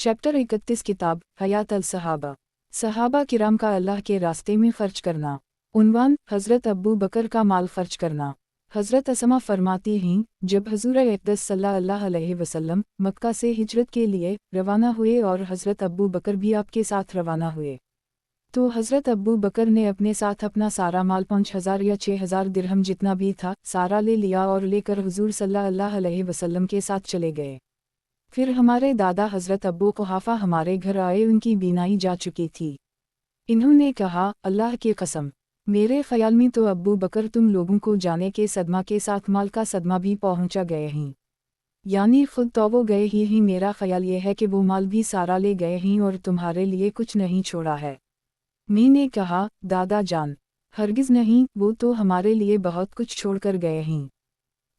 Chapter 31 किताब हयात अल-सहाबा। सहाबा किराम का अल्लाह के रास्ते में खर्च करना। उन्वान हज़रत अबू बकर का माल खर्च करना। हज़रत असमा फरमाती हैं, जब हज़ूर अक़दस सल्लल्लाहु अलैहि वसल्लम मक्का से हिजरत के लिए रवाना हुए और हज़रत अबू बकर भी आपके साथ रवाना हुए, तो हज़रत अबू बकर ने अपने साथ अपना सारा माल 5000 या 6000 दिरहम जितना भी था सारा ले लिया और लेकर हुज़ूर सल्लल्लाहु अलैहि वसल्लम के साथ चले गए। फिर हमारे दादा हज़रत अबू कुहाफ़ा हमारे घर आए, उनकी बीनाई जा चुकी थी। इन्होंने कहा, अल्लाह की कसम, मेरे ख्याल में तो अबू बकर तुम लोगों को जाने के सदमा के साथ माल का सदमा भी पहुंचा गए हैं, यानी खुद तो वो गए ही मेरा ख्याल ये है कि वो माल भी सारा ले गए हैं और तुम्हारे लिए कुछ नहीं छोड़ा है। मैंने कहा, दादा जान, हरगिज़ नहीं, वो तो हमारे लिए बहुत कुछ छोड़ कर गए हैं।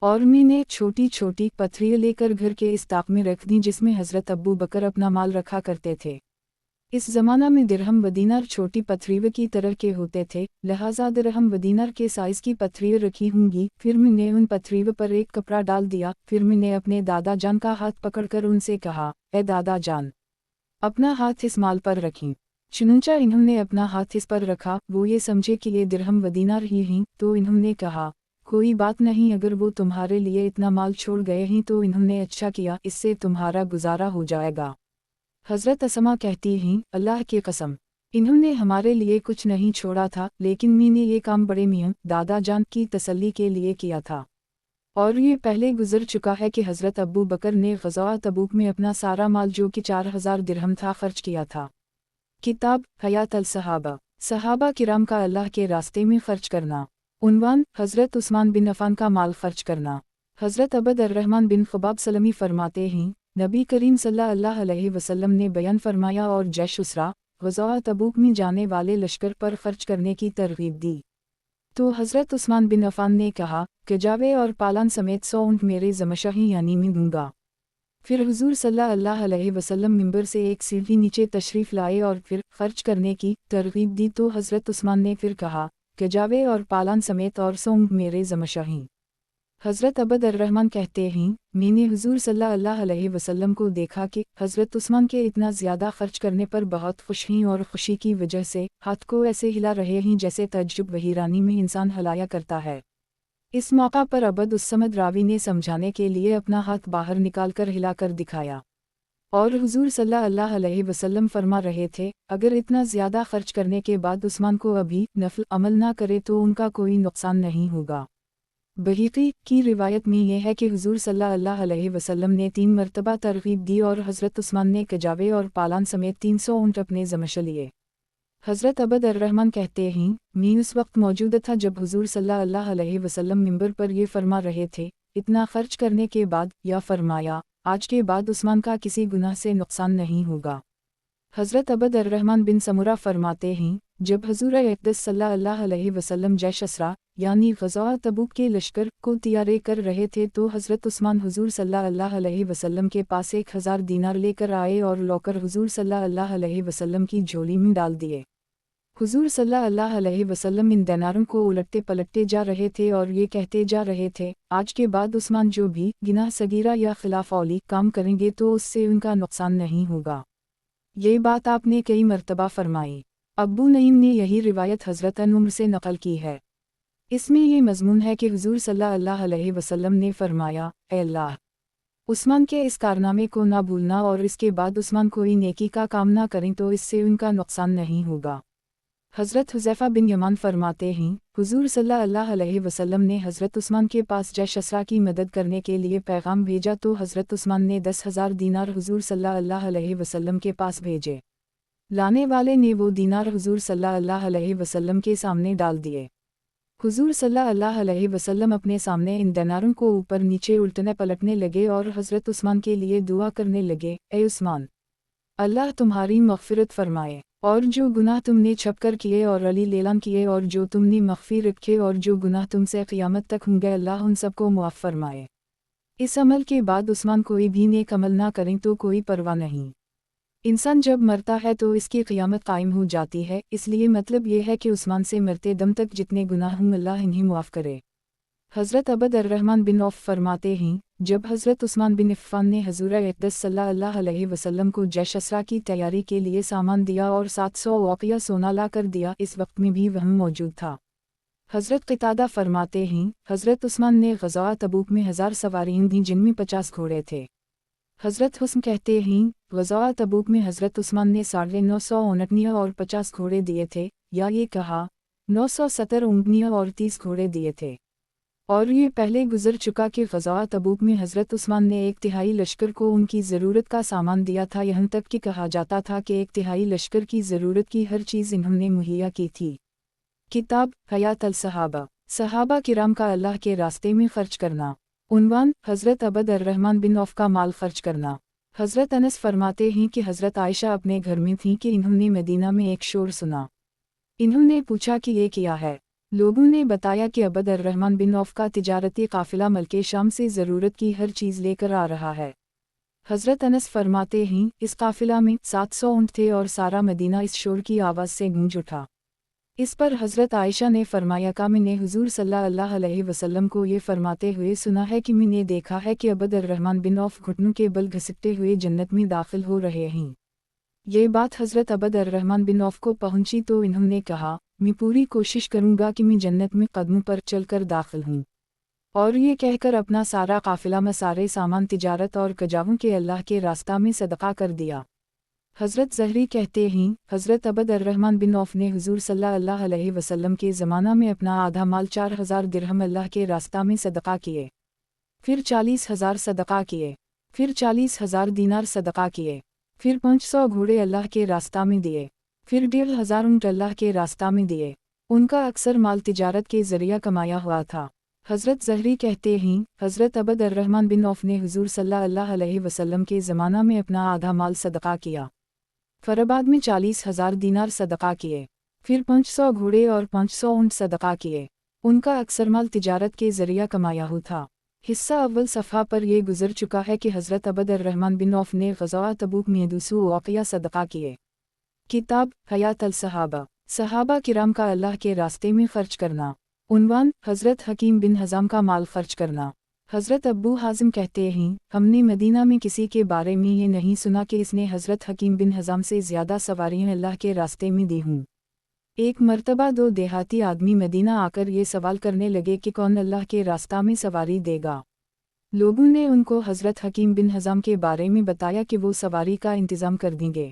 और मैंने छोटी छोटी पत्थरियाँ लेकर घर के इस ताक में रख दी जिसमें हज़रत अबू बकर अपना माल रखा करते थे। इस ज़माना में दिरहम व दीनार छोटी पत्थरियों की तरह के होते थे, लिहाजा दिरहम व दीनार के साइज़ की पत्थरियाँ रखी होंगी। फिर मैंने उन पत्थरियों पर एक कपड़ा डाल दिया। फिर मैंने अपने दादा जान का हाथ पकड़कर उनसे कहा, ए दादा जान, अपना हाथ इस माल पर रखें। चुनंचा इन्होंने अपना हाथ इस पर रखा। वो ये समझे कि ये दिरहम व दीनार ही हैं, तो इन्होंने कहा, कोई बात नहीं, अगर वो तुम्हारे लिए इतना माल छोड़ गए हैं तो इन्होंने अच्छा किया, इससे तुम्हारा गुजारा हो जाएगा। हज़रत असमा कहती हैं, अल्लाह की कसम, इन्होंने हमारे लिए कुछ नहीं छोड़ा था, लेकिन मैंने ये काम बड़े मियाँ दादा जान की तसल्ली के लिए किया था। और ये पहले गुजर चुका है कि हज़रत अबू बकर ने ग़ज़वा तबूक में अपना सारा माल जो कि 4000 दिरहम था खर्च किया था। किताब हयात अल-सहाबा। सहाबा किराम का अल्लाह के रास्ते में खर्च करना। उन्वान हज़रत उस्मान बिन अफ़ान का माल खर्च करना। हज़रत अबद अर्रहमान बिन ख़ुबाब सलमी फरमाते हैं, नबी करीम सल्लल्लाहु अलैहि वसल्लम ने बयान फरमाया और जैश उसरा ग़ज़वा तबूक में जाने वाले लश्कर पर खर्च करने की तरग़ीब दी। तो हज़रत उस्मान बिन अफ़ान ने कहा, कजावे और पालान समेत 100 ऊँट मेरे ज़मशाही यानी मैं दूँगा। फिर हुज़ूर सल्लल्लाहु अलैहि वसल्लम मिंबर से एक सीढ़ी नीचे तशरीफ़ लाए और फिर खर्च करने की तरग़ीब दी। तो हज़रत उस्मान ने फिर कहा, कजावे और पालान समेत और 100 ऊँट मेरे ज़मशाही। हज़रत अबद अर्रहमान कहते हैं, मैंने हुज़ूर सल्लल्लाहु अलैहि वसल्लम को देखा कि हज़रत उस्मान के इतना ज़्यादा खर्च करने पर बहुत खुश हैं और खुशी की वजह से हाथ को ऐसे हिला रहे हैं जैसे तज्जुब व हैरानी में इंसान हिलाया करता है। इस मौका पर अबद उस्समद रावी ने समझाने के लिए अपना हाथ बाहर निकालकर हिलाकर दिखाया और हुज़ूर सल्लल्लाहु अलैहि वसल्लम फरमा रहे थे, अगर इतना ज़्यादा खर्च करने के बाद उस्मान को अभी नफल अमल ना करे तो उनका कोई नुकसान नहीं होगा। बहीक़ी की रिवायत में यह है कि हुज़ूर सल्लल्लाहु अलैहि वसल्लम ने 3 मरतबा तरग़ीब दी और हज़रत उस्मान ने कजावे और पालान समेत 300 ऊँट अपने ज़मश लिए। हज़रत अबद अर्रहमान कहते हैं, मैं उस वक्त मौजूद था जब हुज़ूर सल्लल्लाहु अलैहि वसल्लम मिंबर पर ये फरमा रहे थे। इतना खर्च करने के बाद या फरमाया, आज के बाद उस्मान का किसी गुनाह से नुकसान नहीं होगा। हज़रत अबद अर्रहमान बिन समुरा फरमाते हैं, जब हज़ूर अक़दस सल्लल्लाहु अलैहि वसल्लम जैश असरा यानी ग़ज़वा तबूक के लश्कर को तैयार कर रहे थे तो हज़रत उस्मान हुज़ूर सल्लल्लाहु अलैहि वसल्लम के पास 1000 दीनार लेकर आए और लौकर हुज़ूर सल्लल्लाहु अलैहि वसल्लम की झोली में डाल दिए। हुज़ूर सल्लल्लाहु अलैहि वसल्लम इन दिनारों को उलटते पलटते जा रहे थे और ये कहते जा रहे थे, आज के बाद उस्मान जो भी गुनाह सगीरा या खिलाफ औली काम करेंगे तो उससे उनका नुकसान नहीं होगा। ये बात आपने कई मरतबा फरमाई। अब्बू नईम ने यही रिवायत हज़रत उम्र से नक़ल की है। इसमें ये मज़मून है कि हुज़ूर सल्लल्लाहु अलैहि वसल्लम ने फरमाया, ए अल्लाह, उस्मान के इस कारनामे को ना भूलना और इसके बाद उस्मान कोई नेकी का काम ना करें तो इससे उनका नुकसान नहीं होगा। हज़रत हुज़ैफ़ा बिन यमान फरमाते हैं, हुज़ूर सल्लल्लाहु अलैहि वसल्लम ने हज़रत उस्मान के पास जैश असरा की मदद करने के लिए पैगाम भेजा तो हज़रत उस्मान ने 10,000 दीनार हुज़ूर सल्लल्लाहु अलैहि वसल्लम के पास भेजे। लाने वाले ने वो दीनार हुज़ूर सल्लल्लाहु अलैहि वसल्लम के सामने डाल दिए। हुज़ूर सल्लल्लाहु अलैहि वसल्लम अपने सामने इन दिनारों को ऊपर नीचे उल्टने पलटने लगे और हज़रत उस्मान के लिए दुआ करने लगे, ए उस्मान, अल्लाह तुम्हारी मग़फ़िरत फ़रमाए, और जो गुनाह तुमने छपकर किए और अली लेलान किए और जो तुमने मख़फ़ी रखे और जो गुनाह तुमसे क़यामत तक होंगे, अल्लाह उन सबको मुआफ़ फ़रमाए। इस अमल के बाद उस्मान कोई भी नेक अमल ना करें तो कोई परवाह नहीं। इंसान जब मरता है तो इसकी क़यामत कायम हो जाती है, इसलिए मतलब ये है कि उस्मान से मरते दम तक जितने गुनाह हों अल्लाह इन्हें मुआफ़ करे। حضرت عبد الرحمن بن عوف فرماتے ہیں جب حضرت عثمان بن عفان نے حضور اقدس صلی اللہ علیہ وسلم کو جیش اسرا کی تیاری کے لیے سامان دیا اور 700 اوقیہ سونا لا کر دیا، اس وقت میں بھی وہم موجود تھا۔ حضرت قتادہ فرماتے ہیں حضرت عثمان نے غزوہ تبوک میں 1000 سوارین دیں جن میں 50 گھوڑے تھے۔ حضرت حسن کہتے ہیں غزوہ تبوک میں حضرت عثمان نے 950 اونٹنیاں اور 50 گھوڑے دیے تھے، یا یہ کہا 970 اونٹنیاں اور 30 گھوڑے دیے تھے۔ اور یہ پہلے گزر چکا کہ غزوہ تبوک میں حضرت عثمان نے 1/3 لشکر کو ان کی ضرورت کا سامان دیا تھا، یہاں تک کہ کہا جاتا تھا کہ 1/3 لشکر کی ضرورت کی ہر چیز انہوں نے مہیا کی تھی۔ کتاب حیات الصحابہ، صحابہ کرام کا اللہ کے راستے میں خرچ کرنا۔ عنوان حضرت عبد الرحمن بن عوف کا مال خرچ کرنا۔ حضرت انس فرماتے ہیں کہ حضرت عائشہ اپنے گھر میں تھیں کہ انہوں نے مدینہ میں ایک شور سنا۔ انہوں نے پوچھا کہ یہ کیا ہے؟ لوگوں نے بتایا کہ عبد الرحمن بن عوف کا تجارتی قافلہ ملک شام سے ضرورت کی ہر چیز لے کر آ رہا ہے۔ حضرت انس فرماتے ہیں اس قافلہ میں 700 اونٹ تھے اور سارا مدینہ اس شور کی آواز سے گونج اٹھا۔ اس پر حضرت عائشہ نے فرمایا کہ میں نے حضور صلی اللہ علیہ وسلم کو یہ فرماتے ہوئے سنا ہے کہ میں نے دیکھا ہے کہ عبد الرحمن بن عوف گھٹنوں کے بل گھسٹتے ہوئے جنت میں داخل ہو رہے ہیں۔ یہ بات حضرت عبد الرحمن بن عوف کو پہنچی تو انہوں نے کہا میں پوری کوشش کروں گا کہ میں جنت میں قدموں پر چل کر داخل ہوں، اور یہ کہہ کر اپنا سارا قافلہ میں سارے سامان تجارت اور کجاووں کے اللہ کے راستہ میں صدقہ کر دیا۔ حضرت زہری کہتے ہیں حضرت عبد الرحمن بن عوف نے حضور صلی اللہ علیہ وسلم کے زمانہ میں اپنا آدھا مال 4000 درہم اللہ کے راستہ میں صدقہ کیے، پھر 40,000 صدقہ کیے، پھر 40,000 دینار صدقہ کیے، پھر 500 گھوڑے اللہ کے راستہ میں دیے، پھر 1500 اونٹ اللہ کے راستہ میں دیے۔ ان کا اکثر مال تجارت کے ذریعہ کمایا ہوا تھا۔ حضرت زہری کہتے ہیں حضرت عبد الرحمن بن عوف نے حضور صلی اللہ علیہ وسلم کے زمانہ میں اپنا آدھا مال صدقہ کیا، پھر بعد میں 40,000 دینار صدقہ کیے، پھر 500 گھوڑے اور 500 اونٹ صدقہ کیے۔ ان کا اکثر مال تجارت کے ذریعہ کمایا ہوا تھا۔ حصہ اول صفحہ پر یہ گزر چکا ہے کہ حضرت عبد الرحمن بن عوف نے غزوہ تبوک میں 200 اوقیہ صدقہ کیے۔ کتاب حیات الصحابہ، صحابہ کرام کا اللہ کے راستے میں خرچ کرنا۔ عنوان حضرت حکیم بن حزام کا مال خرچ کرنا۔ حضرت ابو حازم کہتے ہیں ہم نے مدینہ میں کسی کے بارے میں یہ نہیں سنا کہ اس نے حضرت حکیم بن حزام سے زیادہ سواریاں اللہ کے راستے میں دی ہوں۔ ایک مرتبہ 2 دیہاتی آدمی مدینہ آ کر یہ سوال کرنے لگے کہ کون اللہ کے راستہ میں سواری دے گا۔ لوگوں نے ان کو حضرت حکیم بن حزام کے بارے میں بتایا کہ وہ سواری کا انتظام کر دیں گے۔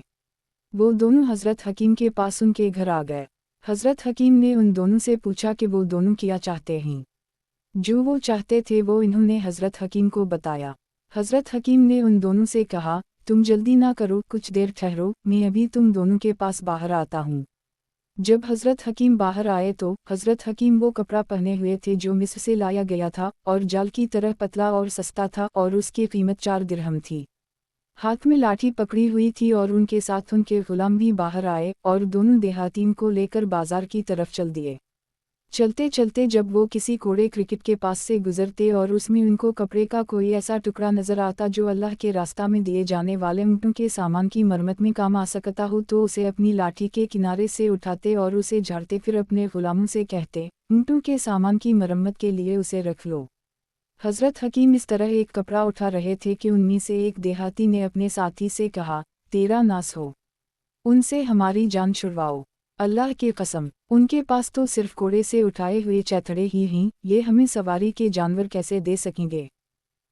وہ دونوں حضرت حکیم کے پاس ان کے گھر آ گئے۔ حضرت حکیم نے ان دونوں سے پوچھا کہ وہ دونوں کیا چاہتے ہیں۔ جو وہ چاہتے تھے وہ انہوں نے حضرت حکیم کو بتایا۔ حضرت حکیم نے ان دونوں سے کہا تم جلدی نہ کرو، کچھ دیر ٹھہرو، میں ابھی تم دونوں کے پاس باہر آتا ہوں۔ جب حضرت حکیم باہر آئے تو حضرت حکیم وہ کپڑا پہنے ہوئے تھے جو مصر سے لایا گیا تھا اور جال کی طرح پتلا اور سستا تھا، اور اس کی قیمت 4 درہم تھی۔ ہاتھ میں لاٹھی پکڑی ہوئی تھی اور ان کے ساتھ ان کے غلام بھی باہر آئے اور دونوں دیہاتین کو لے کر بازار کی طرف چل دیے۔ چلتے چلتے جب وہ کسی کوڑے کرکٹ کے پاس سے گزرتے اور اس میں ان کو کپڑے کا کوئی ایسا ٹکڑا نظر آتا جو اللہ کے راستہ میں دیے جانے والے اونٹوں کے سامان کی مرمت میں کام آ سکتا ہو تو اسے اپنی لاٹھی کے کنارے سے اٹھاتے اور اسے جھاڑتے، پھر اپنے غلاموں سے کہتے اونٹوں کے سامان کی مرمت کے لیے اسے رکھ لو۔ حضرت حکیم اس طرح ایک کپڑا اٹھا رہے تھے کہ ان میں سے ایک دیہاتی نے اپنے ساتھی سے کہا تیرا ناس ہو، ان سے ہماری جان چھڑواؤ، اللہ کی قسم ان کے پاس تو صرف کوڑے سے اٹھائے ہوئے چیتھڑے ہی ہیں، یہ ہمیں سواری کے جانور کیسے دے سکیں گے؟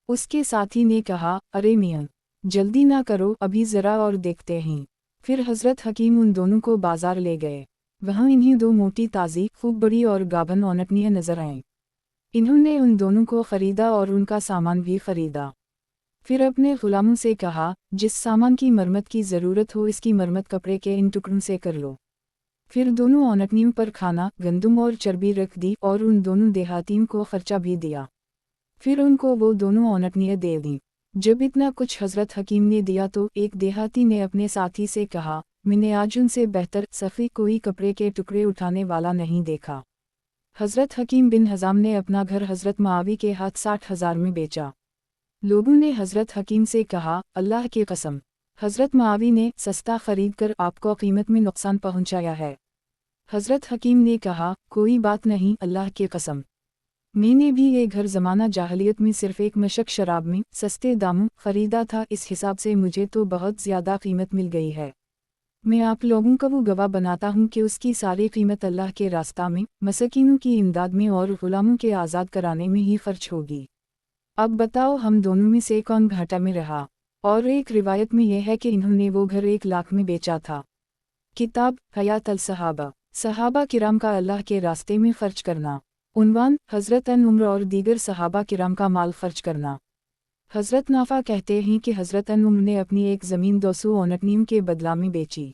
اس کے ساتھی نے کہا ارے میاں جلدی نہ کرو، ابھی ذرا اور دیکھتے ہیں۔ پھر حضرت حکیم ان دونوں کو بازار لے گئے۔ وہاں انہیں 2 موٹی تازی خوب بڑی اور گابن اونٹنیاں نظر آئیں۔ انہوں نے ان دونوں کو خریدا اور ان کا سامان بھی خریدا۔ پھر اپنے غلاموں سے کہا جس سامان کی مرمت کی ضرورت ہو اس کی مرمت کپڑے کے ان ٹکڑوں سے کر لو۔ پھر دونوں اونٹنیوں پر کھانا، گندم اور چربی رکھ دی اور ان دونوں دیہاتین کو خرچہ بھی دیا۔ پھر ان کو وہ دونوں اونٹنیاں دے دیں۔ جب اتنا کچھ حضرت حکیم نے دیا تو ایک دیہاتی نے اپنے ساتھی سے کہا میں نے آج ان سے بہتر سخی کوئی کپڑے کے ٹکڑے اٹھانے والا نہیں دیکھا۔ حضرت حکیم بن حزام نے اپنا گھر حضرت معاوی کے ہاتھ 60,000 میں بیچا۔ لوگوں نے حضرت حکیم سے کہا اللہ کی قسم حضرت معاوی نے سستا خرید کر آپ کو قیمت میں نقصان پہنچایا ہے۔ حضرت حکیم نے کہا کوئی بات نہیں، اللہ کی قسم मैंने भी ये घर ज़माना जाहलियत में सिर्फ एक मशक शराब में सस्ते दामों खरीदा था, इस हिसाब से मुझे तो बहुत ज़्यादा कीमत मिल गई है। मैं आप लोगों का वो गवाह बनाता हूँ कि उसकी सारी कीमत अल्लाह के रास्ता में, मसकीनों की इमदाद में और ग़ुलामों के आज़ाद कराने में ही खर्च होगी। अब बताओ हम दोनों में से कौन घाटा में रहा। और एक रिवायत में यह है कि इन्होंने वो घर 1 लाख में बेचा था। किताब हयात अल सहाबा, सहाबा किराम का अल्लाह के रास्ते में खर्च करना। उन्वान हज़रत अन उम्र और दीगर सहाबा किराम का माल खर्च करना। हज़रत नाफा कहते हैं कि हज़रत अन उम्र ने अपनी एक ज़मीन 200 औनकनियों के बदला में बेची।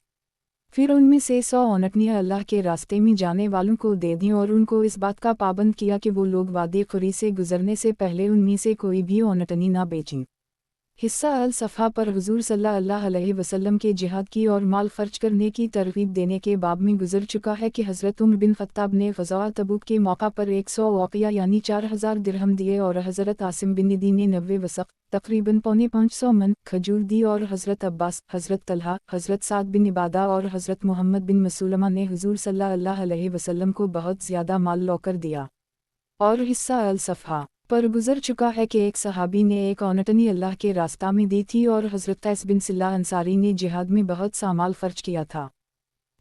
फिर उनमें से 100 औनकनियाँ अल्लाह के रास्ते में जाने वालों को दे दीं और उनको इस बात का पाबंद किया कि वो लोग वादी खुरी से गुजरने से पहले उनमें से कोई भी औनकनी ना बेचें। हिस्सा अल सफ़ा पर हुज़ूर सल्लल्लाहु अलैहि वसल्लम के जिहाद की और माल खर्च करने की तरगीब देने के बाब में गुजर चुका है कि हज़रत उमर बिन ख़त्ताब ने ग़ज़वा तबूक के मौका पर 100 वाक़िया यानी 4000 दिरहम दिए और हज़रत आसिम बिन नदी ने 90 वसक़ तकरीबन पौने 500 मन खजूर दी और हज़रत अब्बास, हज़रत तलहा, हज़रत साद बिन इबादा और हज़रत मोहम्मद बिन मसूलमा ने हुज़ूर सल्लल्लाहु अलैहि वसल्लम को बहुत ज़्यादा माल लौकर दिया। और हिस्सा अल सफ़ा पर गुजर चुका है कि एक सहाबी ने एक औनटनी अल्लाह के रास्ता में दी थी और हज़रत कैस बिन सिल्ला अंसारी ने जिहाद में बहुत सा माल खर्च किया था।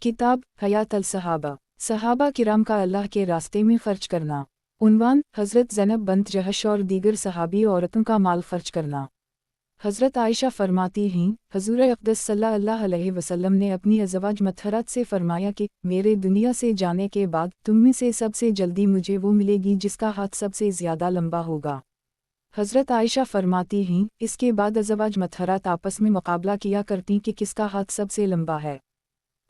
किताब हयात अल सहाबा, सहाबा किराम का अल्लाह के रास्ते में खर्च करना। उन्वान हज़रत ज़ैनब बंत जहश और दीगर सहाबी औरतों का माल खर्च करना। हज़रत आयशा फरमाती हैं, हज़ूर अक़दस सल्लल्लाहु अलैहि वसल्लम ने अपनी अज़वाज मतहरत से फरमाया कि मेरे दुनिया से जाने के बाद तुम में से सबसे जल्दी मुझे वो मिलेगी जिसका हाथ सबसे ज़्यादा लंबा होगा। हज़रत आयशा फरमाती हैं, इसके बाद अज़वाज मतहरत आपस में मुकाबला किया करती कि किसका हाथ सबसे लंबा है।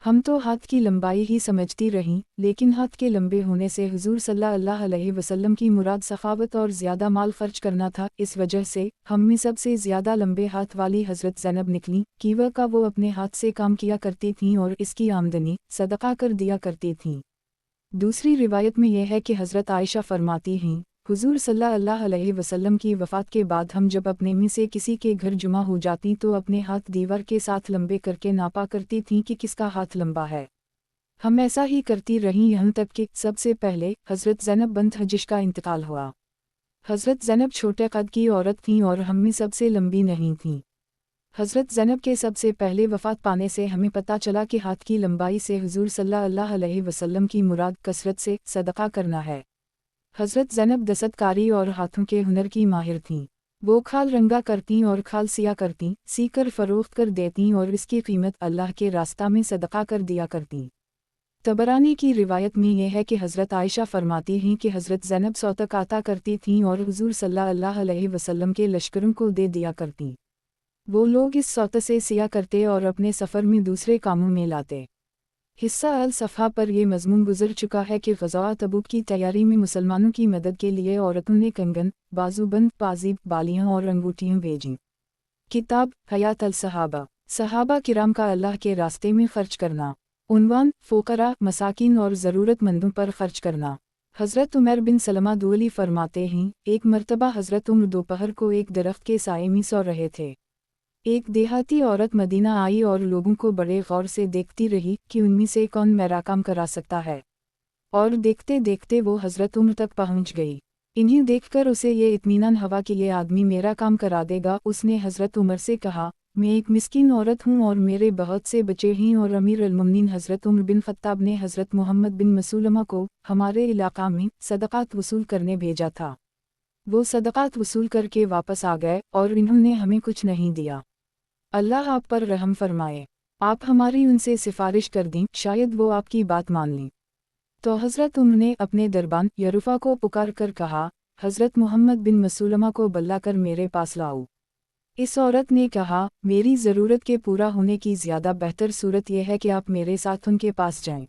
हम तो हाथ की लंबाई ही समझती रहीं, लेकिन हाथ के लंबे होने से हुज़ूर सल्लल्लाहु अलैहि वसल्लम की मुराद सखावत और ज़्यादा माल खर्च करना था। इस वजह से हम में सबसे ज़्यादा लंबे हाथ वाली हज़रत ज़ैनब निकलीं। कीवा का वो अपने हाथ से काम किया करती थीं और इसकी आमदनी सदका कर दिया करती थीं। दूसरी रिवायत में यह है कि हज़रत आयशा फरमाती हैं, हुज़ूर सल्लल्लाहु अलैहि वसल्लम की वफ़ात के बाद हम जब अपने में से किसी के घर जुमा हो जाती तो अपने हाथ दीवार के साथ लंबे करके नापा करती थीं कि किसका हाथ लंबा है। हम ऐसा ही करती रहीं यहाँ तक कि सबसे पहले हज़रत ज़ैनब बंत हजिश का इंतकाल हुआ। हज़रत ज़ैनब छोटे कद की औरत थीं और हम में सबसे लंबी नहीं थीं। हज़रत ज़ैनब के सबसे पहले वफ़ात पाने से हमें पता चला कि हाथ की लंबाई से हुज़ूर सल्लल्लाहु अलैहि वसल्लम की मुराद कसरत से सदका करना है। हज़रत ज़ैनब दस्तकारी और हाथों के हुनर की माहिर थीं। वो खाल रंगा करतीं और खाल सिया करतीं, सीकर फ़रोख्त कर देतीं और इसकी कीमत अल्लाह के रास्ता में सदका कर दिया करतीं। तबरानी की रिवायत में यह है कि हज़रत आयशा फरमाती हैं कि हज़रत ज़ैनब सौतक आता करती थीं और हुज़ूर सल्लल्लाहु अलैहि वसल्लम के लश्करों को दे दिया करतीं। वो लोग इस सौत से सिया करते और अपने सफ़र में दूसरे कामों में लाते। हिस्सा अल सफ़ा पर यह मज़मून गुजर चुका है कि ग़ज़वा तबूक की तैयारी में मुसलमानों की मदद के लिए औरतों ने कंगन, बाजूबंद, पाज़ीब, बालियाँ और अंगूठियाँ भेजीं। किताब हयात अल सहाबा, सहाबा किराम का अल्लाह के रास्ते में खर्च करना। उन्वान फ़ुक़रा, मसाकिन और ज़रूरतमंदों पर खर्च करना। हज़रत उमर बिन सलमा दुअली फरमाते हैं, एक मरतबा हज़रत उमर दोपहर को एक दरख्त के साए में सो रहे थे। एक देहाती औरत मदीना आई और लोगों को बड़े गौर से देखती रही कि उनमें से कौन मेरा काम करा सकता है। और देखते देखते वो हज़रत उमर तक पहुंच गई। इन्हें देखकर उसे ये इत्मीनान हुआ कि ये आदमी मेरा काम करा देगा। उसने हज़रत उमर से कहा, मैं एक मिस्कीन औरत हूँ और मेरे बहुत से बच्चे हैं और अमीर अल-मुमिनीन हज़रत उमर बिन ख़त्ताब ने हज़रत मोहम्मद बिन मसूलमा को हमारे इलाक़ा में सदक़ात वसूल करने भेजा था। वो सदक़ात वसूल करके वापस आ गए और इन्होंने हमें कुछ नहीं दिया। अल्लाह आप पर रहम फरमाए। आप हमारी उनसे सिफारिश कर दें, शायद वो आपकी बात मान लें। तो हज़रत उमर ने अपने दरबान यरूफ़ा को पुकार कर कहा, हज़रत मोहम्मद बिन मसूलमा को बुलाकर मेरे पास लाओ। इस औरत ने कहा, मेरी ज़रूरत के पूरा होने की ज़्यादा बेहतर सूरत यह है कि आप मेरे साथ उनके पास जाएं।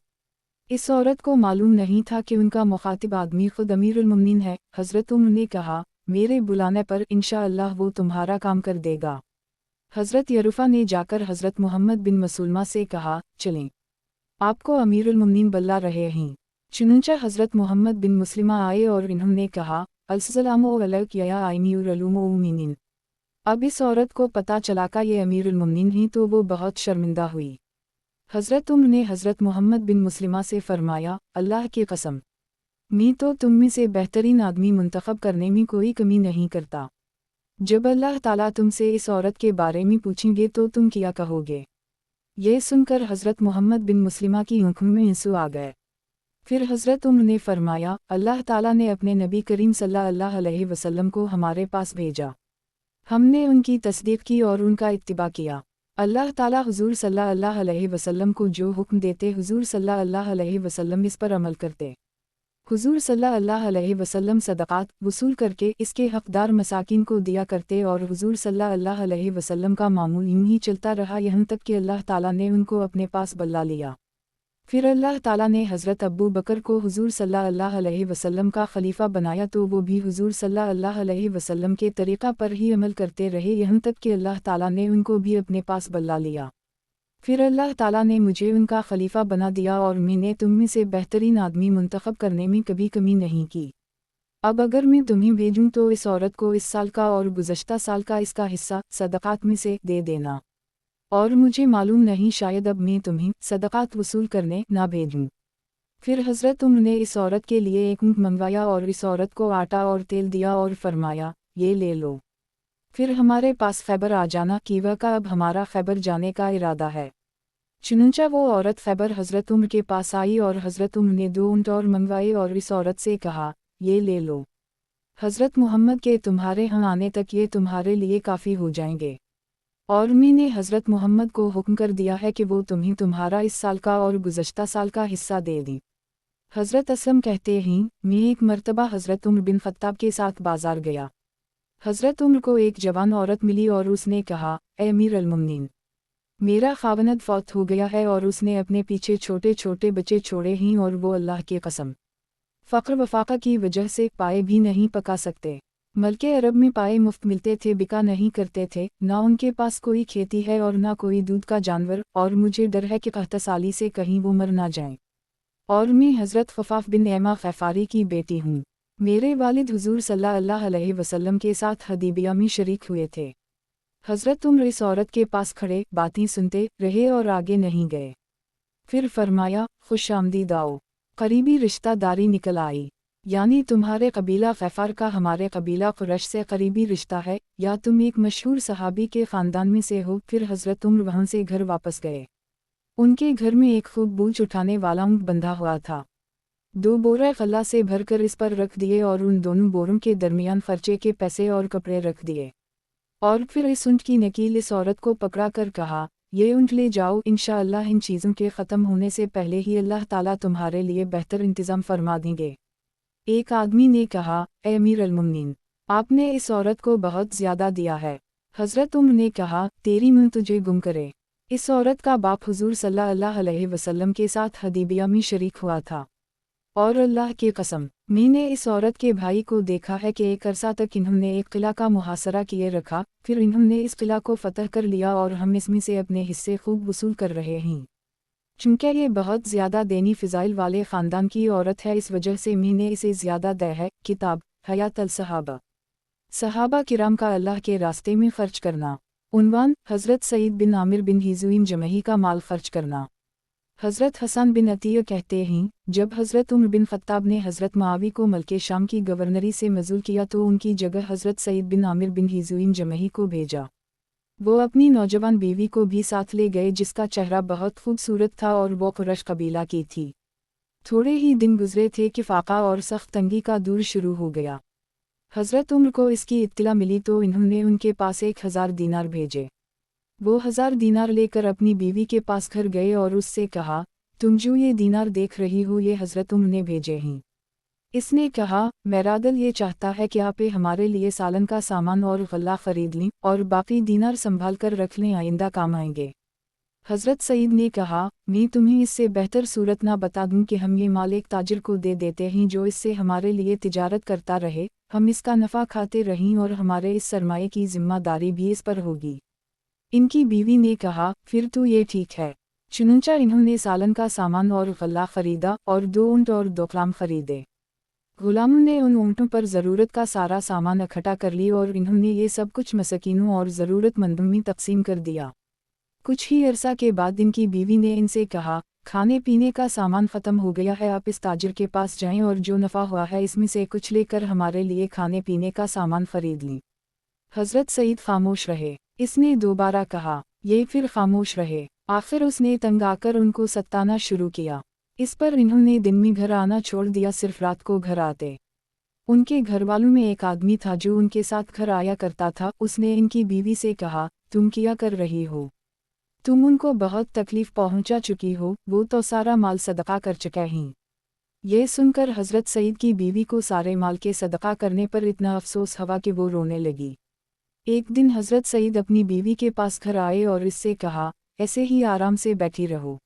इस औरत को मालूम नहीं था कि उनका मुखातिब आदमी खुद अमीरुल मोमिनीन है। हज़रत उमर ने कहा, मेरे बुलाने पर इंशाअल्लाह वो तुम्हारा काम कर देगा। हज़रत यरूफ़ा ने जाकर हज़रत मोहम्मद बिन मसूलमा से कहा, चलें, आपको अमीरुल मोमिनीन बुला रहे हैं। चुनांचे हज़रत मोहम्मद बिन मुस्लिमा आए और इन्होंने कहा, अस्सलामु अलैक या अमीरुल मोमिनीन। अब इस औरत को पता चला कि ये अमीरुल मोमिनीन ही तो वो बहुत शर्मिंदा हुई। हज़रत उमर ने हज़रत मोहम्मद बिन मुस्लिमा से फरमाया, अल्लाह की कसम, मैं तो तुम में से बेहतरीन आदमी मुंतखब करने में कोई कमी नहीं करता। जब अल्लाह ताला तुमसे इस औरत के बारे में पूछेंगे तो तुम क्या कहोगे? ये सुनकर हज़रत मोहम्मद बिन मुस्लिमा की आंखों में आंसू आ गए। फिर हज़रत उम्र ने फरमाया, अल्लाह ताला ने अपने नबी करीम सल्लल्लाहु अलैहि वसल्लम को हमारे पास भेजा। हमने उनकी तस्दीक की और उनका इत्तिबा किया। अल्लाह ताला हुज़ूर सल्लल्लाहु अलैहि वसल्लम को जो हुक्म देते हुज़ूर सल्लल्लाहु अलैहि वसल्लम इस पर अमल करते। हुज़ूर सल्लल्लाहु अलैहि वसल्लम सदक़ात वसूल करके इसके हक़दार मसाकिन को दिया करते और हुज़ूर सल्लल्लाहु अलैहि वसल्लम का मामूल यूं ही चलता रहा यहाँ तक कि अल्लाह ताला ने उनको अपने पास बुला लिया। फिर अल्लाह ताला ने हज़रत अबू बकर को हुज़ूर सल्लल्लाहु अलैहि वसल्लम का खलीफा बनाया तो वो भी हुज़ूर सल्लल्लाहु अलैहि वसल्लम के तरीक़ा पर ही अमल करते रहे यहाँ तक कि अल्लाह ताला ने उनको भी अपने पास बुला लिया। फिर अल्लाह ताला ने मुझे उनका खलीफा बना दिया और मैंने तुम में से बेहतरीन आदमी मुंतखब करने में कभी कमी नहीं की। अब अगर मैं तुम्हें भेजूं तो इस औरत को इस साल का और गुज़श्ता साल का इसका हिस्सा सदक़ात में से दे देना। और मुझे मालूम नहीं शायद अब मैं तुम्हें सदक़ात वसूल करने ना भेजूं। फिर हज़रत उम्र ने इस औरत के लिए एक ऊँट मंगवाया और इस औरत को आटा और तेल दिया और फरमाया, ये ले लो। फिर हमारे पास खैबर आ जाना कि वह का अब हमारा खैबर जाने का इरादा है। चुनंचा वो औरत खैबर हज़रत उम्र के पास आई और हज़रत उम्र ने 2 ऊँट और मंगवाए और इस औरत से कहा, ये ले लो। हज़रत मोहम्मद के तुम्हारे यहाँ आने तक ये तुम्हारे लिए काफ़ी हो जाएंगे। और मैंने हज़रत मोहम्मद को हुक्म कर दिया है कि वो तुम्हें तुम्हारा इस साल का और गुज़श्ता साल का हिस्सा दे दी। हज़रत असलम कहते हैं, मैं एक मर्तबा हज़रत उम्र बिन ख़त्ताब के साथ बाज़ार गया। हज़रत उम्र को एक जवान औरत मिली और उसने कहा, ए अमीर अल-मुमिनीन, मेरा ख़ावंद फौत हो गया है और उसने अपने पीछे छोटे छोटे बच्चे छोड़े हैं और वो अल्लाह की कसम फ़क्र वफ़ाक़ा की वजह से पाए भी नहीं पका सकते। मल्के अरब में पाए मुफ्त मिलते थे, बिका नहीं करते थे, ना उनके पास कोई खेती है और ना कोई दूध का जानवर, और मुझे डर है कि कहत साली से कहीं वो मर ना जाएं। और मैं हज़रत ख़फ़ाफ़ बिन एमा ग़फ़ारी की बेटी हूँ। मेरे वालिद हुज़ूर सल्लल्लाहु अलैहि वसल्लम के साथ हदीबिया में शरीक हुए थे। हज़रत उम्र इस औरत के पास खड़े बातें सुनते रहे और आगे नहीं गए। फिर फरमाया, खुश आमदीद आओ, करीबी रिश्तादारी निकल आई। यानी तुम्हारे कबीला ग़फ़ार का हमारे कबीला क़ुरैश से करीबी रिश्ता है, या तुम एक मशहूर सहाबी के ख़ानदान में से हो। फिर हज़रत उम्र वहाँ से घर वापस गए। उनके घर में एक खूब बोझ उठाने वाला ऊँट बंधा हुआ था। 2 बोरे गल्ला से भरकर इस पर रख दिए और उन दोनों बोरों के दरमियान खर्चे के पैसे और कपड़े रख दिए। और फिर इस ऊँट की नकील इस औरत को पकड़ा कर कहा, ये ऊँट ले जाओ, इंशाअल्लाह इन चीज़ों के ख़त्म होने से पहले ही अल्लाह ताला तुम्हारे लिए बेहतर इंतज़ाम फरमा देंगे। एक आदमी ने कहा, ए अमीर अल-मुमिनीन, आपने इस औरत को बहुत ज़्यादा दिया है। हज़रत उम्र ने कहा, तेरी मुँह तुझे गुम करे। इस औरत का बाप हुज़ूर सल्लल्लाहु अलैहि वसल्लम के साथ हदीबिया में शरीक हुआ था। और अल्लाह की कसम, मैंने इस औरत के भाई को देखा है कि एक अरसा तक इन्होंने एक किला का मुहासरा किए रखा, फिर इन्होंने इस किला को फ़तह कर लिया और हम इसमें से अपने हिस्से खूब वसूल कर रहे हैं। चूँकि ये बहुत ज़्यादा देनी फ़िज़ाइल वाले ख़ानदान की औरत है, इस वजह से मैंने इसे ज़्यादा दी है। किताब हयात अल-सहाबा, सहाबा किराम का अल्लाह के रास्ते में ख़र्च करना। उन्वान, हज़रत सईद बिन आमिर बिन हिज़ुइम जमही का माल ख़र्च करना। हज़रत हसन बिन अतिया कहते हैं, जब हज़रत उम्र बिन ख़त्ताब ने हज़रत मुआवी को मल्के शाम की गवर्नरी से मज़ूल किया तो उनकी जगह हज़रत सईद बिन आमिर बिन हिज़ुइम जमही को भेजा। वो अपनी नौजवान बीवी को भी साथ ले गए जिसका चेहरा बहुत खूबसूरत था और वो कुरैश कबीला की थी। थोड़े ही दिन गुजरे थे कि फ़ाक़ा और सख्त तंगी का दौर शुरू हो गया। हज़रत उम्र को इसकी इत्तला मिली तो इन्होंने उनके पास 1000 दीनार भेजे। वो 1000 दीनार लेकर अपनी बीवी के पास घर गए और उससे कहा, तुम जो ये दीनार देख रही हो ये हज़रत उम्र ने भेजे हैं। इसने कहा, मेरा दिल ये चाहता है कि आप हमारे लिए सालन का सामान और गल्ला ख़रीद लें और बाकी दीनार संभाल कर रख लें, आइंदा काम आएंगे। हज़रत सईद ने कहा, मैं तुम्हें इससे बेहतर सूरत ना बता दूं कि हम ये माल एक ताजिर को दे देते हैं जो इससे हमारे लिए तिजारत करता रहे, हम इसका नफ़ा खाते रहें और हमारे इस सरमाए की ज़िम्मेदारी भी इस पर होगी। इनकी बीवी ने कहा, फिर तो ये ठीक है। चुनंचा इन्होंने सालन का सामान और गल्ला ख़रीदा और 2 ऊँट और 2 ग़ुलाम ख़रीदे। गुलामों ने उन ऊँटों पर ज़रूरत का सारा सामान इकट्ठा कर ली और इन्होंने ये सब कुछ मसकीनों और ज़रूरतमंदों में तकसीम कर दिया। कुछ ही अरसा के बाद इनकी बीवी ने इनसे कहा, खाने पीने का सामान ख़त्म हो गया है, आप इस ताजिर के पास जाएं और जो नफ़ा हुआ है इसमें से कुछ लेकर हमारे लिए खाने पीने का सामान खरीद लें। हज़रत सईद खामोश रहे। इसने दोबारा कहा, ये फिर खामोश रहे। आखिर उसने तंग आकर उनको सताना शुरू किया। इस पर इन्होंने दिन में घर आना छोड़ दिया, सिर्फ रात को घर आते। उनके घरवालों में एक आदमी था जो उनके साथ घर आया करता था। उसने इनकी बीवी से कहा, तुम क्या कर रही हो? तुम उनको बहुत तकलीफ पहुंचा चुकी हो, वो तो सारा माल सदका कर चुके हैं। ये सुनकर हज़रत सईद की बीवी को सारे माल के सदका करने पर इतना अफसोस हुआ कि वो रोने लगी। एक दिन हज़रत सईद अपनी बीवी के पास घर आए और इससे कहा, ऐसे ही आराम से बैठी रहो।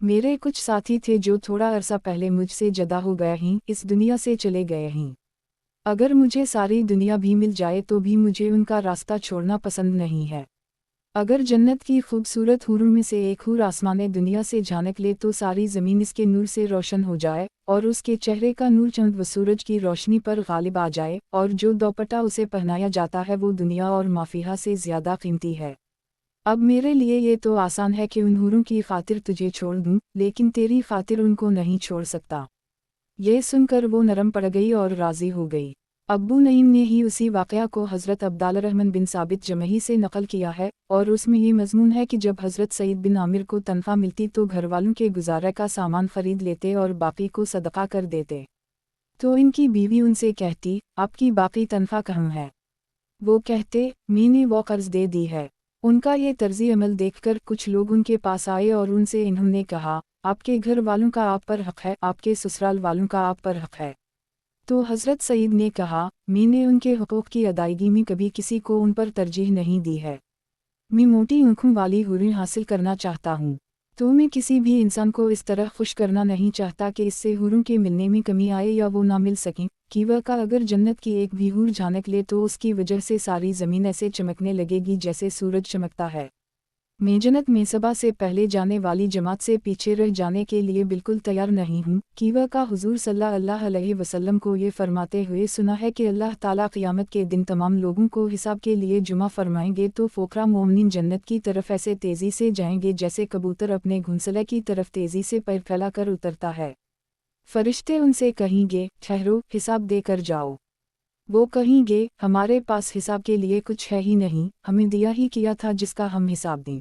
मेरे कुछ साथी थे जो थोड़ा अरसा पहले मुझसे जदा हो गए हैं, इस दुनिया से चले गए हैं। अगर मुझे सारी दुनिया भी मिल जाए तो भी मुझे उनका रास्ता छोड़ना पसंद नहीं है। अगर जन्नत की खूबसूरत हूरों में से एक हूर आसमाने दुनिया से झांक ले तो सारी ज़मीन इसके नूर से रोशन हो जाए और उसके चेहरे का नूर चंद व सूरज की रोशनी पर गालिब आ जाए, और जो दोपट्टा उसे पहनाया जाता है वो दुनिया और माफिया से ज़्यादा कीमती है। अब मेरे लिए ये तो आसान है कि उन हूरों की खातिर तुझे छोड़ दूँ, लेकिन तेरी खातिर उनको नहीं छोड़ सकता। ये सुनकर वो नरम पड़ गई और राज़ी हो गई। अब्बू नईम ने ही उसी वाक़या को हज़रत अब्दुल्लाह बिन साबित जमही से नकल किया है, और उसमें ये मज़मून है कि जब हज़रत सईद बिन आमिर को तनख्वाह मिलती तो घरवालों के गुजारे का सामान ख़रीद लेते और बाकी को सदका कर देते। तो इनकी बीवी उनसे कहती, आपकी बाकी तनख्वाह कहाँ है? वो कहते, मैंने वो कर्ज़ दे दी है। उनका ये तर्ज़ी अमल देखकर कुछ लोग उनके पास आए और उनसे इन्होंने कहा, आपके घर वालों का आप पर हक़ है, आपके ससुराल वालों का आप पर हक़ है। तो हज़रत सईद ने कहा, मैंने उनके हुकूक़ की अदायगी में कभी किसी को उन पर तरजीह नहीं दी है। मैं मोटी आँखों वाली हुरें हासिल करना चाहता हूँ। तो मैं किसी भी इंसान को इस तरह खुश करना नहीं चाहता कि इससे हूरों के मिलने में कमी आए या वो ना मिल सकें, कि वह का अगर जन्नत की एक भी हूर झांक ले तो उसकी वजह से सारी ज़मीन ऐसे चमकने लगेगी जैसे सूरज चमकता है। मैं जन्नत में सबा से पहले जाने वाली जमात से पीछे रह जाने के लिए बिल्कुल तैयार नहीं हूँ। कि वह का हुजूर सल्लल्लाहु अलैहि वसल्लम को ये फरमाते हुए सुना है कि अल्लाह ताला क़यामत के दिन तमाम लोगों को हिसाब के लिए जुमा फरमाएंगे तो फ़ोकरा मोमिनीन जन्नत की तरफ ऐसे तेज़ी से जाएंगे जैसे कबूतर अपने घोंसले की तरफ तेज़ी से पैर फैला कर उतरता है। फरिश्ते उनसे कहेंगे, ठहरो, हिसाब दे कर जाओ। वो कहेंगे, हमारे पास हिसाब के लिए कुछ है ही नहीं, हमें दिया ही किया था जिसका हम हिसाब दें।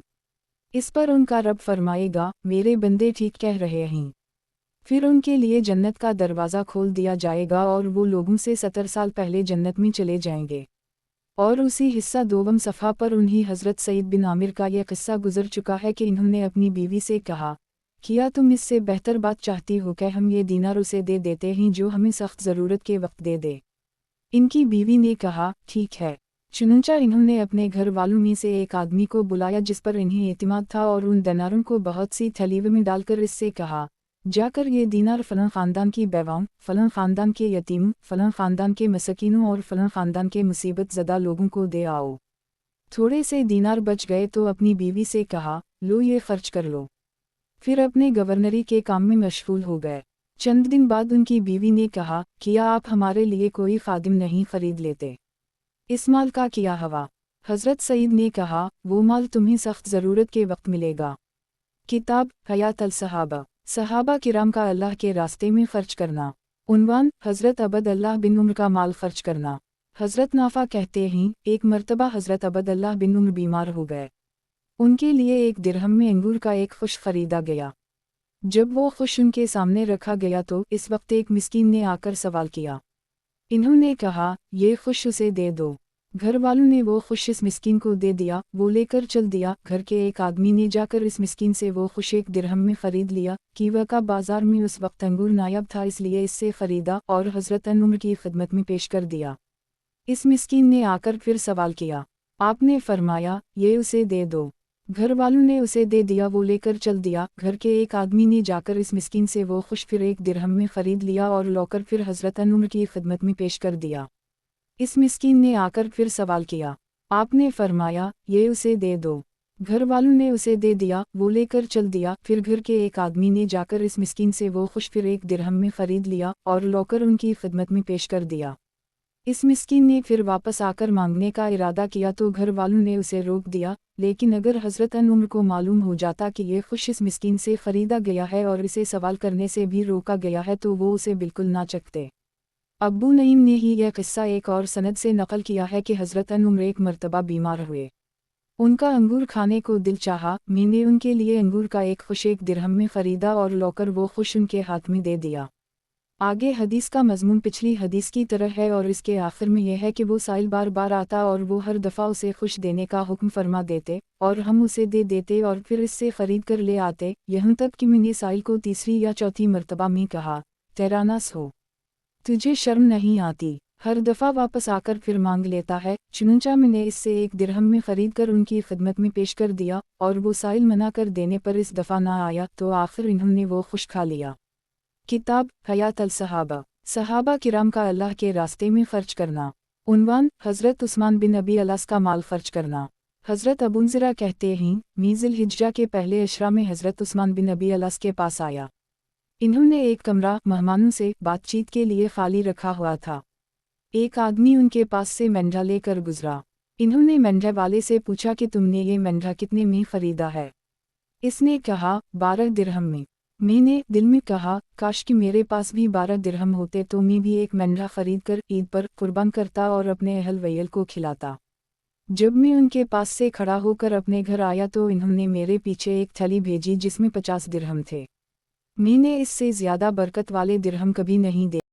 इस पर उनका रब फरमाएगा, मेरे बंदे ठीक कह रहे हैं। फिर उनके लिए जन्नत का दरवाज़ा खोल दिया जाएगा और वो लोगों से 70 साल पहले जन्नत में चले जाएंगे। और उसी हिस्सा दोवम सफ़ा पर उन्हीं हज़रत सईद बिन आमिर का यह किस्सा गुजर चुका है कि इन्होंने अपनी बीवी से कहा, किया तुम इससे बेहतर बात चाहती हो कि हम ये दीनार उसे दे देते हैं जो हमें सख्त ज़रूरत के वक्त दे दे। इनकी बीवी ने कहा, ठीक है। चुनंचा इन्होंने अपने घर वालों में से एक आदमी को बुलाया जिस पर इन्हें एतमाद था और उन दिनारों को बहुत सी थैलीवे में डालकर इससे कहा, जाकर ये दीनार फ़लाँ ख़ानदान की बेवाओं, फ़लाँ ख़ानदान के यतीमों, फ़लाँ ख़ानदान के मसकीनों और फ़लाँ ख़ानदान के मुसीबत ज़दा लोगों को दे आओ। थोड़े से दीनार बच गए तो अपनी बीवी से कहा, लो ये खर्च कर लो। फिर अपने गवर्नरी के काम में मशगूल हो गए। चंद दिन बाद उनकी बीवी ने कहा, क्या आप हमारे लिए कोई खादिम नहीं खरीद लेते? इस माल का क्या हवा? हज़रत सईद ने कहा, वो माल तुम्हें सख्त ज़रूरत के वक्त मिलेगा। किताब हयात अल-सहाबा, सहाबा किराम का अल्लाह के रास्ते में खर्च करना। उन्वान, हज़रत अब्दुल्लाह बिन उम्र का माल खर्च करना। हज़रत नाफा कहते हैं, एक मर्तबा हज़रत अब्दुल्लाह बिन उम्र बीमार हो गए। उनके लिए एक दिरहम में अंगूर का एक खुश खरीदा गया। जब वो खुश उनके सामने रखा गया तो इस वक्त एक मिस्कीन ने आकर सवाल किया। इन्होंने कहा, ये खुश उसे दे दो। घर वालों ने वो खुश इस मिस्कीन को दे दिया। वो लेकर चल दिया। घर के एक आदमी ने जाकर इस मिस्कीन से वो खुश एक दिरहम में ख़रीद लिया। कि वह का बाजार में उस वक्त अंगूर नायाब था, इसलिए इससे ख़रीदा और हज़रत उम्र की खिदमत में पेश कर दिया। इस मिस्कीन ने आकर फिर सवाल किया। आपने फरमाया, ये उसे दे दो। घर वालों ने उसे दे दिया। वो लेकर चल दिया। घर के एक आदमी ने जाकर इस मिस्कीन से वो खुश फिर एक दिरहम में ख़रीद लिया और लौकर फिर हज़रत उम्र की खिदमत में पेश कर दिया। इस मिस्कीन ने आकर फिर सवाल किया। आपने फरमाया, ये उसे दे दो। घर वालों ने उसे दे दिया। वो लेकर चल दिया। फिर घर के एक आदमी ने जाकर इस मिस्कीन से वो खुश फिर एक दिरहम में ख़रीद लिया और लौकर उनकी खिदमत में पेश कर दिया। इस मिस्कीन ने फिर वापस आकर मांगने का इरादा किया तो घर वालों ने उसे रोक दिया, लेकिन अगर हज़रत उम्र को मालूम हो जाता कि ये खुश इस मिस्कीन से ख़रीदा गया है और इसे सवाल करने से भी रोका गया है तो वो उसे बिल्कुल ना चखते। अब्बू नईम ने ही यह किस्सा एक और सनद से नकल किया है कि हज़रत उम्र एक मर्तबा बीमार हुए। उनका अंगूर खाने को दिल चाहा, मैंने उनके लिए अंगूर का एक खुश 1 दिरहम में ख़रीदा और लौकर वो खुश उनके हाथ में दे दिया। आगे हदीस का मज़मून पिछली हदीस की तरह है और इसके आखिर में यह है कि वो साइल बार बार आता और वो हर दफ़ा उसे खुश देने का हुक्म फरमा देते और हम उसे दे देते और फिर इससे ख़रीद कर ले आते, यहाँ तक कि मैंने साइल को तीसरी या चौथी मर्तबा में कहा, तेरानास हो, तुझे शर्म नहीं आती? हर दफ़ा वापस आकर फिर मांग लेता है। चुनंचा मैंने इससे 1 दिरहम में ख़रीद कर उनकी खिदमत में पेश कर दिया और वो साइल मना कर देने पर इस दफ़ा ना आया तो आखिर इन्होंने वो खुश खा लिया। किताब हयात अल-सहाबा, सहाबा किराम का अल्लाह के रास्ते में ख़र्च करना। उन्वान, हज़रत उस्मान बिन अबी अलास का माल ख़र्च करना। हज़रत अबू ज़रा कहते हैं, मैं ज़िल-हिज्जा के पहले अशरा में हज़रत उस्मान बिन अबी अलास के पास आया। इन्होंने एक कमरा मेहमानों से बातचीत के लिए खाली रखा हुआ था। एक आदमी उनके पास से मेंढा लेकर गुजरा। इन्होंने मेंढे वाले से पूछा कि तुमने ये मेंढा कितने में ख़रीदा है? इसने कहा, 12 दिरहम में। मैंने दिल में कहा, काश कि मेरे पास भी 12 दिरहम होते तो मैं भी एक मेंढा खरीद कर ईद पर कुर्बान करता और अपने अहल वैयल को खिलाता। जब मैं उनके पास से खड़ा होकर अपने घर आया तो इन्होंने मेरे पीछे एक थैली भेजी जिसमें 50 दिरहम थे। मैंने इससे ज़्यादा बरकत वाले दिरहम कभी नहीं देखे।